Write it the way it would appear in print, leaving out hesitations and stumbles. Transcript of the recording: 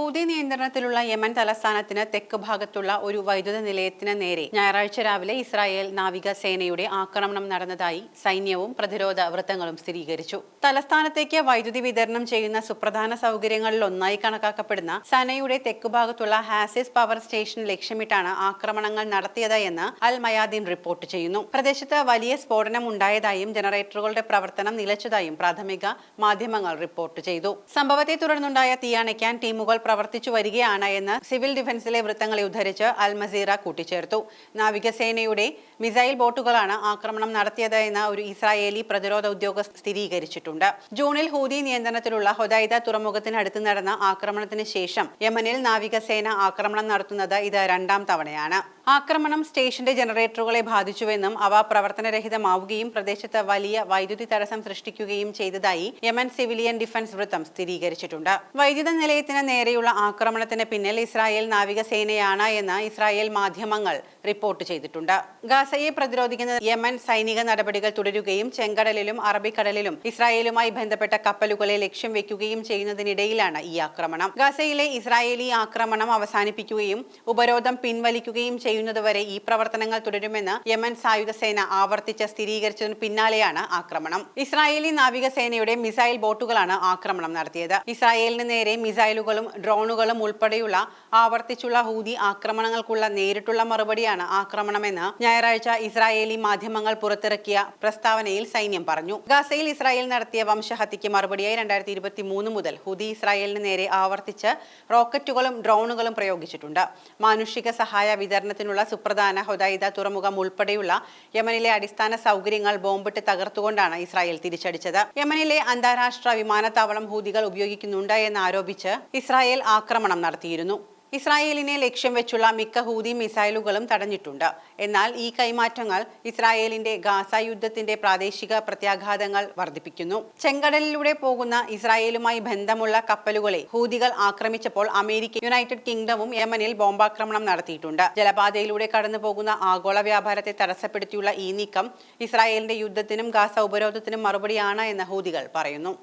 Houthi നിയന്ത്രണത്തിലുള്ള Yemen തലസ്ഥാനത്തിന് തെക്ക് ഭാഗത്തുള്ള ഒരു വൈദ്യുത നിലയത്തിന് നേരെ ഞായറാഴ്ച രാവിലെ ഇസ്രായേൽ നാവികസേനയുടെ ആക്രമണം നടന്നതായി സൈന്യവും പ്രതിരോധ വൃത്തങ്ങളും സ്ഥിരീകരിച്ചു. തലസ്ഥാനത്തേക്ക് വൈദ്യുതി വിതരണം ചെയ്യുന്ന സുപ്രധാന സൗകര്യങ്ങളിലൊന്നായി കണക്കാക്കപ്പെടുന്ന സനയുടെ തെക്കുഭാഗത്തുള്ള ഹാസിസ് പവർ സ്റ്റേഷൻ ലക്ഷ്യമിട്ടാണ് ആക്രമണങ്ങൾ നടത്തിയത് എന്ന് അൽ മയാദീൻ റിപ്പോർട്ട് ചെയ്യുന്നു. പ്രദേശത്ത് വലിയ സ്ഫോടനം ഉണ്ടായതായും ജനറേറ്ററുകളുടെ പ്രവർത്തനം നിലച്ചതായും പ്രാഥമിക മാധ്യമങ്ങൾ റിപ്പോർട്ട് ചെയ്തു. സംഭവത്തെ തുടർന്നുണ്ടായ തീയണയ്ക്കാൻ ടീമുകൾ പ്രവർത്തിച്ചു വരികയാണ് എന്ന് സിവിൽ ഡിഫൻസിലെ വൃത്തങ്ങളെ ഉദ്ധരിച്ച് അൽ മസീറ കൂട്ടിച്ചേർത്തു. നാവികസേനയുടെ മിസൈൽ ബോട്ടുകളാണ് ആക്രമണം നടത്തിയത് എന്ന് ഒരു ഇസ്രായേലി പ്രതിരോധ ഉദ്യോഗസ്ഥർ സ്ഥിരീകരിച്ചിട്ടുണ്ട്. ജൂണിൽ ഹൂതി നിയന്ത്രണത്തിലുള്ള ഹൊദൈദ തുറമുഖത്തിനടുത്ത് നടന്ന ആക്രമണത്തിന് ശേഷം യമനിൽ നാവികസേന ആക്രമണം നടത്തുന്നത് ഇത് രണ്ടാം തവണയാണ്. ആക്രമണം സ്റ്റേഷന്റെ ജനറേറ്ററുകളെ ബാധിച്ചുവെന്നും അവ പ്രവർത്തനരഹിതമാവുകയും പ്രദേശത്ത് വലിയ വൈദ്യുതി തടസ്സം സൃഷ്ടിക്കുകയും ചെയ്തതായി യമൻ സിവിലിയൻ ഡിഫൻസ് വൃത്തം സ്ഥിരീകരിച്ചിട്ടുണ്ട്. വൈദ്യുത നിലയത്തിന് നേരെയുള്ള ആക്രമണത്തിന് പിന്നിൽ ഇസ്രായേൽ നാവികസേനയാണ് എന്ന് ഇസ്രായേൽ മാധ്യമങ്ങൾ റിപ്പോർട്ട് ചെയ്തിട്ടുണ്ട്. ഗാസയെ പ്രതിരോധിക്കുന്ന യമൻ സൈനിക നടപടികൾ തുടരുകയും ചെങ്കടലിലും അറബിക്കടലിലും ഇസ്രായേലുമായി ബന്ധപ്പെട്ട കപ്പലുകളെ ലക്ഷ്യം വെക്കുകയും ചെയ്യുന്നതിനിടയിലാണ് ഈ ആക്രമണം. ഗാസയിലെ ഇസ്രായേലി ആക്രമണം അവസാനിപ്പിക്കുകയും ഉപരോധം പിൻവലിക്കുകയും ചെയ്യുന്നതുവരെ ഈ പ്രവർത്തനങ്ങൾ തുടരുമെന്ന് യമൻ സായുധ സേന ആവർത്തിച്ച് സ്ഥിരീകരിച്ചതിന് പിന്നാലെയാണ് ആക്രമണം. ഇസ്രായേലി നാവികസേനയുടെ മിസൈൽ ബോട്ടുകളാണ് ആക്രമണം നടത്തിയത്. ഇസ്രായേലിന് നേരെ മിസൈലുകളും ഡ്രോണുകളും ഉൾപ്പെടെയുള്ള ആവർത്തിച്ചുള്ള ഹൂതി ആക്രമണങ്ങൾക്കുള്ള നേരിട്ടുള്ള മറുപടിയാണ് ആക്രമണമെന്ന് ഞായറാഴ്ച ഇസ്രായേലി മാധ്യമങ്ങൾ പുറത്തിറക്കിയ പ്രസ്താവനയിൽ സൈന്യം പറഞ്ഞു. ഗാസയിൽ ഇസ്രായേൽ നടത്തിയ വംശഹത്യയ്ക്ക് മറുപടിയായി 2023 മുതൽ ഹൂതി ഇസ്രായേലിന് നേരെ ആവർത്തിച്ച് റോക്കറ്റുകളും ഡ്രോണുകളും പ്രയോഗിച്ചിട്ടുണ്ട്. മാനുഷിക സഹായ വിതരണത്തിനുള്ള സുപ്രധാന ഹൊദൈദ തുറമുഖം ഉൾപ്പെടെയുള്ള യമനിലെ അടിസ്ഥാന സൗകര്യങ്ങൾ ബോംബിട്ട് തകർത്തുകൊണ്ടാണ് ഇസ്രായേൽ തിരിച്ചടിച്ചത്. യമനിലെ അന്താരാഷ്ട്ര വിമാനത്താവളം ഹൂതികൾ ഉപയോഗിക്കുന്നുണ്ട് എന്നാരോപിച്ച് ഇസ്രായേൽ ആക്രമണം നടത്തിയിരുന്നു. ഇസ്രായേലിനെ ലക്ഷ്യം വെച്ചുള്ള മിക്ക ഹൂതി മിസൈലുകളും തടഞ്ഞിട്ടുണ്ട്. എന്നാൽ ഈ കൈമാറ്റങ്ങൾ ഇസ്രായേലിന്റെ ഗാസ യുദ്ധത്തിന്റെ പ്രാദേശിക പ്രത്യാഘാതങ്ങൾ വർദ്ധിപ്പിക്കുന്നു. ചെങ്കടലിലൂടെ പോകുന്ന ഇസ്രായേലുമായി ബന്ധമുള്ള കപ്പലുകളെ ഹൂതികൾ ആക്രമിച്ചപ്പോൾ അമേരിക്ക, യുണൈറ്റഡ് കിങ്ഡമും യമനിൽ ബോംബാക്രമണം നടത്തിയിട്ടുണ്ട്. ജലപാതയിലൂടെ കടന്നു പോകുന്ന ആഗോള വ്യാപാരത്തെ തടസ്സപ്പെടുത്തിയുള്ള ഈ നീക്കം ഇസ്രായേലിന്റെ യുദ്ധത്തിനും ഗാസ ഉപരോധത്തിനും മറുപടിയാണ് എന്ന് ഹൂതികൾ പറയുന്നു.